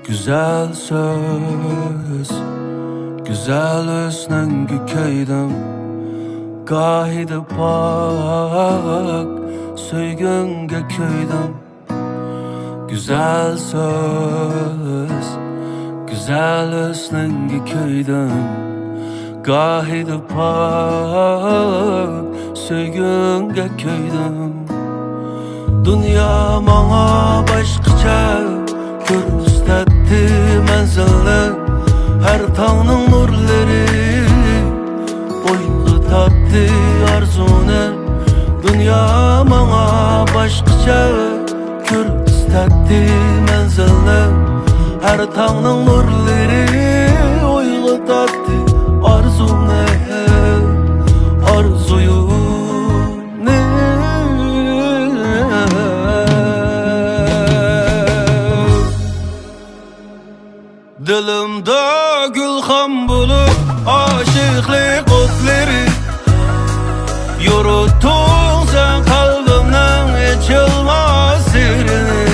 Güzel söz, güzel özlengi köydim. Gahide bak, söygünge köydim. Güzel söz, güzel özlengi köydim. Gahide bak, söygünge köydim. Dünya bana başkaça gösterdi menzilni. Her tağının nurları boyunlu tattı arzunu. Dünya bana başkaça gösterdi menzilni. Her tağının nurları boyunlu tattı arzunu. Arzuyu dilimde gülhan bulup aşıklık otları. Yoruttun sen kalbimden içilmez sirrini.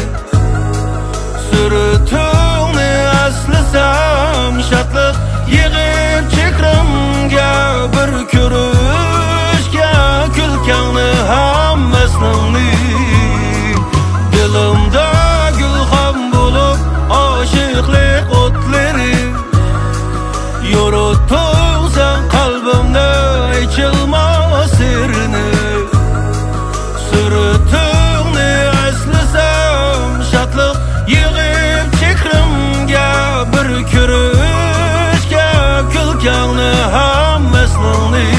Sürütünü eslisem şatlık yığıp çekrimge. Bir körüşge külkenni hammesini. Dilimde gülhan bulup aşıklık otları. Yoruttun sen kalbimde içilmez sirrini. Sürütünü eslisem şatlık yığıp çekrimge. Bir körüşge külkenni hammesini.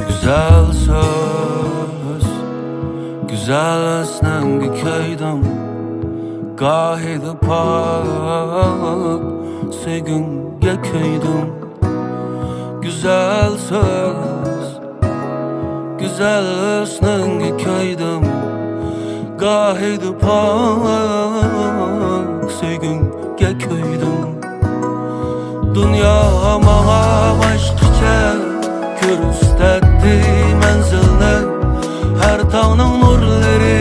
Güzel söz, güzel özlengi köydim. Gahide pak, söygünge köydim. Güzel söz, güzel özlengi köydim. Gahide pak, söygünge köydim. Dünya bana başkaça gösterdi menzilni. Her tağının nurları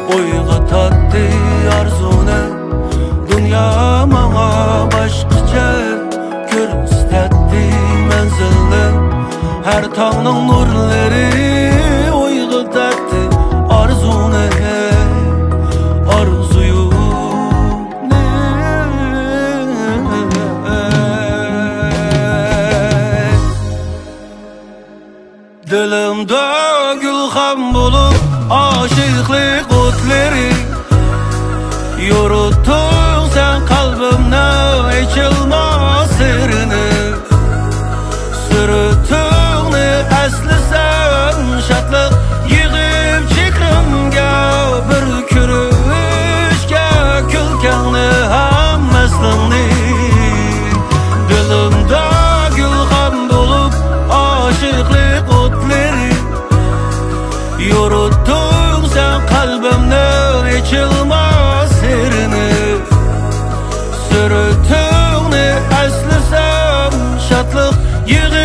boyga tattı arzunu. Dünya bana başkaça gösterdi menzilni. Her tağının nurları boyga tattı arzunu. Arzuyu dilimde gülhan bulup aşıklık otları. Yoruttun sen kalbimden içilmez sirrini. Sürütünü eslisem şatlık yığıp çekrimge. Bir körüşge külkenni hammesini. Dilimde gülhan bulup aşıklık otları. Yoruttun sen kalbimden içilmez sirrini. Sürütünü eslisem şatlık yığıp